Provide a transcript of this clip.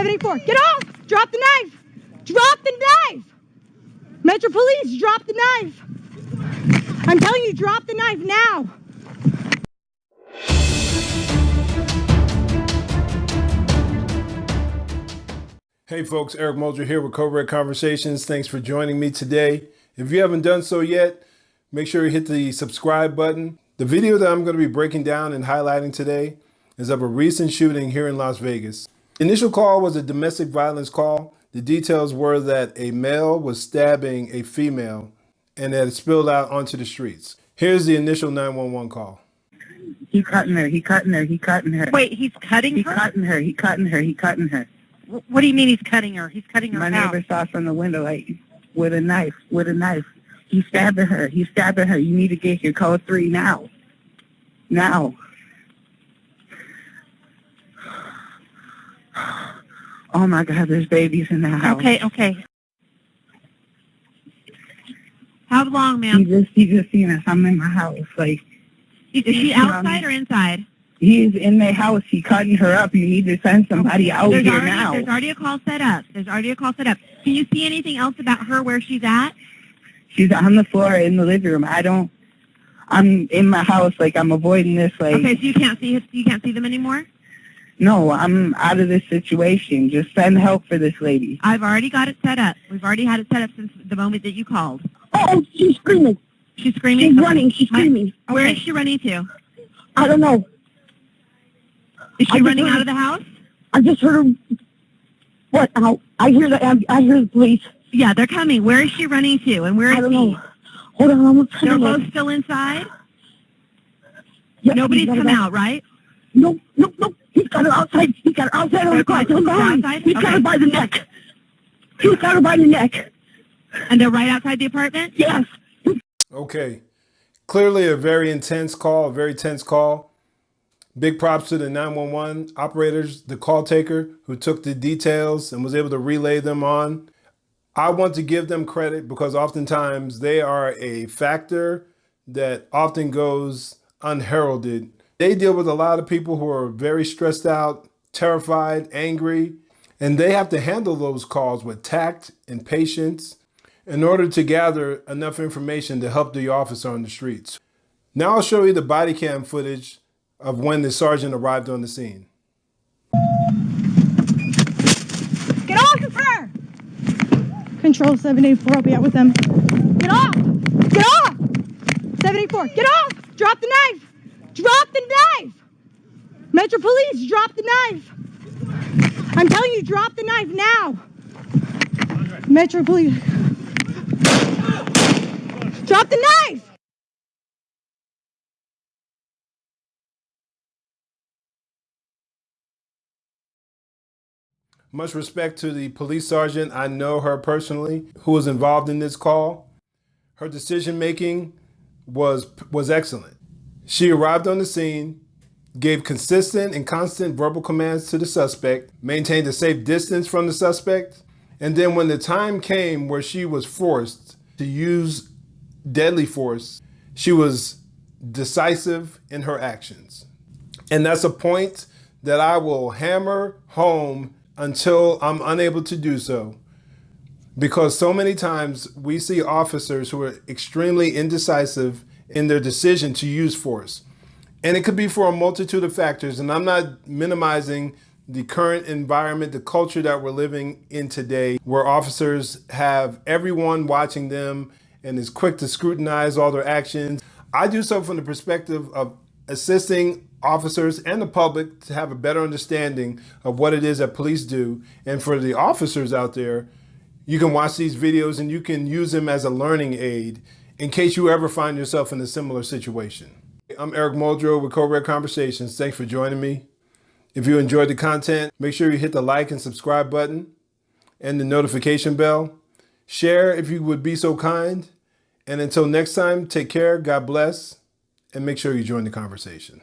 74. Get off! Drop the knife! Drop the knife! Metro Police, drop the knife! I'm telling you, drop the knife now! Hey folks, Eric Muldrow here with Code Red Conversations. Thanks for joining me today. If you haven't done so yet, make sure you hit the subscribe button. The video that I'm going to be breaking down and highlighting today is of a recent shooting here in Las Vegas. The initial call was a domestic violence call. The details were that a male was stabbing a female and that it spilled out onto the streets. Here's the initial 911 call. He cutting her. He cutting her. He cutting her. Wait, he's cutting her? He cutting her. He cutting her. He cutting her. What do you mean he's cutting her? He's cutting her My how? neighbor saw from the window, like, with a knife. With a knife. He's stabbing her. He's stabbing her. You need to get your code 3 now. Now. Oh my God, there's babies in the house. Okay. How long, ma'am? He just seen us. I'm in my house. Like, Is she outside or inside? he's in the house. He cutting her up. You need to send somebody out here now. There's already a call set up. Can you see anything else about her where she's at? She's on the floor in the living room. I'm in my house. Like, I'm avoiding this. Like, Okay, so you can't see them anymore? no, I'm out of this situation. Just send help for this lady. I've already got it set up. We've already had it set up since the moment that you called. Oh, she's screaming. She's screaming? She's running. She's screaming. Where is she running to? I don't know. Is I she just running heard out of the house? I just heard her. What? I hear the police. Yeah, they're coming. Where is she running to? And where is I don't he? know. Hold on, I'm They're trying to both look. still inside? Yeah, Nobody's he's got come her out, right? No. He's got her outside. He's got her outside on the car. Tell him behind. Outside? He's got Okay. her by the neck. He's got her by the neck. And they're right outside the apartment? Yes. Okay, clearly a very intense call, a very tense call. Big props to the 911 operators, the call taker who took the details and was able to relay them on. I want to give them credit because oftentimes they are a factor that often goes unheralded. They deal with a lot of people who are very stressed out, terrified, angry, and they have to handle those calls with tact and patience in order to gather enough information to help the officer on the streets. Now I'll show you the body cam footage of when the sergeant arrived on the scene. Get off of her! Control 784, I'll be out with them. Get off! Get off! 784, get off! Drop the knife! Drop the knife! Metro Police, drop the knife! I'm telling you, drop the knife now! Metro Police. Drop the knife! Much respect to the police sergeant. I know her personally, who was involved in this call. Her decision making was excellent. She arrived on the scene, gave consistent and constant verbal commands to the suspect, maintained a safe distance from the suspect, and then when the time came where she was forced to use deadly force, she was decisive in her actions. And that's a point that I will hammer home until I'm unable to do so. Because so many times we see officers who are extremely indecisive in their decision to use force. And it could be for a multitude of factors. And I'm not minimizing the current environment, the culture that we're living in today, where officers have everyone watching them and is quick to scrutinize all their actions. I do so from the perspective of assisting officers and the public to have a better understanding of what it is that police do. And for the officers out there, you can watch these videos and you can use them as a learning aid in case you ever find yourself in a similar situation. I'm Eric Muldrow with Code Red Conversations. Thanks for joining me. If you enjoyed the content, make sure you hit the like and subscribe button and the notification bell. Share if you would be so kind. And until next time, take care, God bless, and make sure you join the conversation.